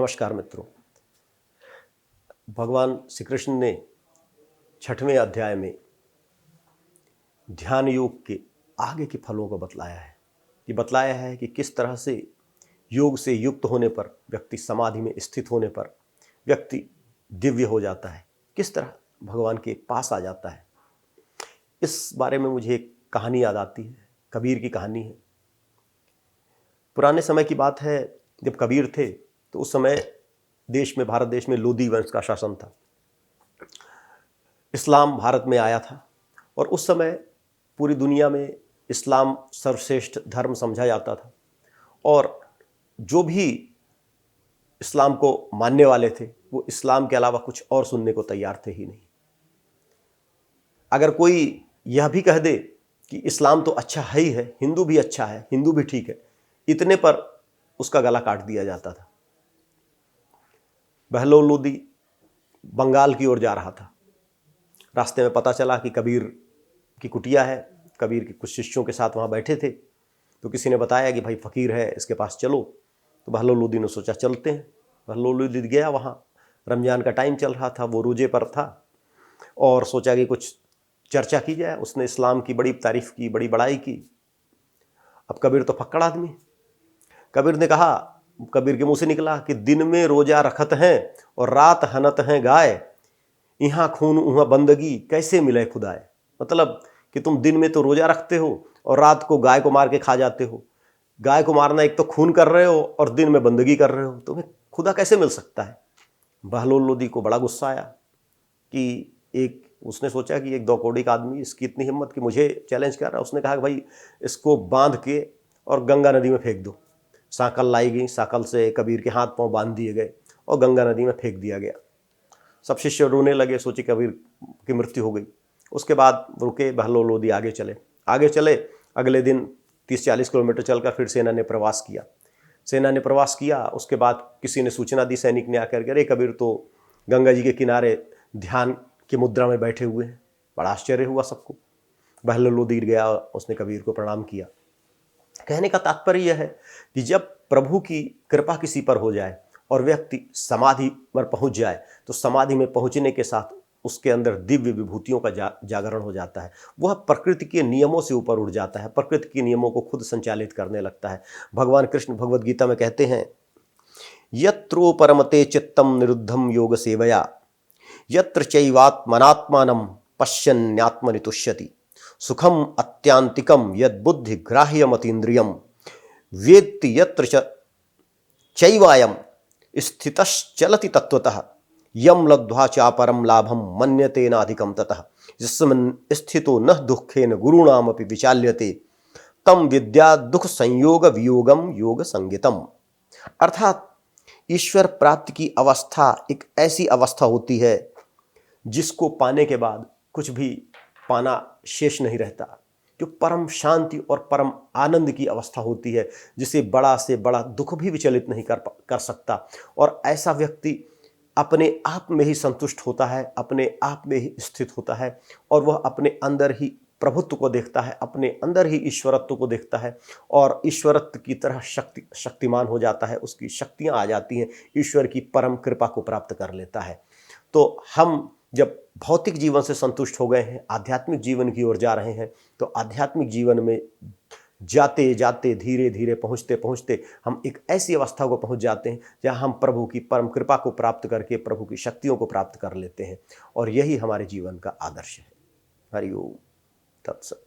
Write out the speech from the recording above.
नमस्कार मित्रों। भगवान श्री कृष्ण ने 6वें अध्याय में ध्यान योग के आगे के फलों को बतलाया है कि किस तरह से योग से युक्त होने पर व्यक्ति समाधि में स्थित होने पर व्यक्ति दिव्य हो जाता है, किस तरह भगवान के पास आ जाता है। इस बारे में मुझे एक कहानी याद आती है, कबीर की कहानी है। पुराने समय की बात है, जब कबीर थे तो उस समय भारत देश में लोदी वंश का शासन था। इस्लाम भारत में आया था और उस समय पूरी दुनिया में इस्लाम सर्वश्रेष्ठ धर्म समझा जाता था और जो भी इस्लाम को मानने वाले थे वो इस्लाम के अलावा कुछ और सुनने को तैयार थे ही नहीं। अगर कोई यह भी कह दे कि इस्लाम तो अच्छा है ही है, हिंदू भी अच्छा है, हिंदू भी ठीक है, इतने पर उसका गला काट दिया जाता था। बहलोल लोदी बंगाल की ओर जा रहा था। रास्ते में पता चला कि कबीर की कुटिया है। कबीर के कुछ शिष्यों के साथ वहाँ बैठे थे तो किसी ने बताया कि भाई फ़कीर है, इसके पास चलो। तो बहलोल लोदी ने सोचा चलते हैं। बहलोल लोदी गया वहाँ। रमज़ान का टाइम चल रहा था, वो रोजे पर था और सोचा कि कुछ चर्चा की जाए। उसने इस्लाम की बड़ी तारीफ़ की, बड़ी बड़ाई की। अब कबीर तो फक्कड़ आदमी। कबीर के मुंह से निकला कि दिन में रोजा रखत हैं और रात हनत हैं गाय, यहाँ खून उहाँ बंदगी कैसे मिले खुदाए। मतलब कि तुम दिन में तो रोजा रखते हो और रात को गाय को मार के खा जाते हो। गाय को मारना एक तो खून कर रहे हो और दिन में बंदगी कर रहे हो, तुम्हें खुदा कैसे मिल सकता है। बहलोल लोदी को बड़ा गुस्सा आया कि उसने सोचा कि एक 2 कौड़ी का आदमी, इसकी इतनी हिम्मत कि मुझे चैलेंज कर रहा है। उसने कहा कि भाई इसको बांध के और गंगा नदी में फेंक दो। साकल लाई गई, साकल से कबीर के हाथ पांव बांध दिए गए और गंगा नदी में फेंक दिया गया। सब शिष्य रोने लगे, सोचे कबीर की मृत्यु हो गई। उसके बाद रुके, बहलोल लोदी आगे चले। अगले दिन 30-40 किलोमीटर चलकर फिर सेना ने प्रवास किया। उसके बाद किसी ने सूचना दी, सैनिक ने आकर के, अरे कबीर तो गंगा जी के किनारे ध्यान की मुद्रा में बैठे हुए हैं। बड़ा आश्चर्य हुआ सबको। बहलोल लोदी गया, उसने कबीर को प्रणाम किया। कहने का तात्पर्य यह है कि जब प्रभु की कृपा किसी पर हो जाए और व्यक्ति समाधि पर पहुंच जाए तो समाधि में पहुंचने के साथ उसके अंदर दिव्य विभूतियों का जागरण हो जाता है। वह प्रकृति के नियमों से ऊपर उठ जाता है, प्रकृति के नियमों को खुद संचालित करने लगता है। भगवान कृष्ण भगवद गीता में कहते हैं, यत्रो परमते चित्तम निरुद्धम योग सेवया यत्र चैवात्मनात्मानं पश्यन्यात्मनि तुष्यति सुखम अत्यांतिकम यद बुद्धि ग्राह्यमतीन्द्रियम वेत्ति यत्र चैवायम स्थितश्चलति तत्वतः यम लब्ध्वा चापरम लाभम मन्यते नाधिकम ततः जिस्मिन् स्थितो न दुःखेन गुरुणामपि विचाल्यते तम विद्या दुख संयोग वियोगम योग संगितम। अर्थात ईश्वर प्राप्ति की अवस्था एक ऐसी अवस्था होती है जिसको पाने के बाद कुछ भी पाना शेष नहीं रहता, जो परम शांति और परम आनंद की अवस्था होती है, जिसे बड़ा से बड़ा दुख भी विचलित नहीं कर सकता। और ऐसा व्यक्ति अपने आप में ही संतुष्ट होता है, अपने आप में ही स्थित होता है और वह अपने अंदर ही प्रभुत्व को देखता है, अपने अंदर ही ईश्वरत्व को देखता है और ईश्वरत्व की तरह शक्तिमान हो जाता है। उसकी शक्तियाँ आ जाती हैं, ईश्वर की परम कृपा को प्राप्त कर लेता है। तो हम जब भौतिक जीवन से संतुष्ट हो गए हैं, आध्यात्मिक जीवन की ओर जा रहे हैं, तो आध्यात्मिक जीवन में जाते जाते धीरे धीरे पहुँचते हम एक ऐसी अवस्था को पहुँच जाते हैं जहाँ हम प्रभु की परम कृपा को प्राप्त करके प्रभु की शक्तियों को प्राप्त कर लेते हैं और यही हमारे जीवन का आदर्श है। हरि ओम तत्सत।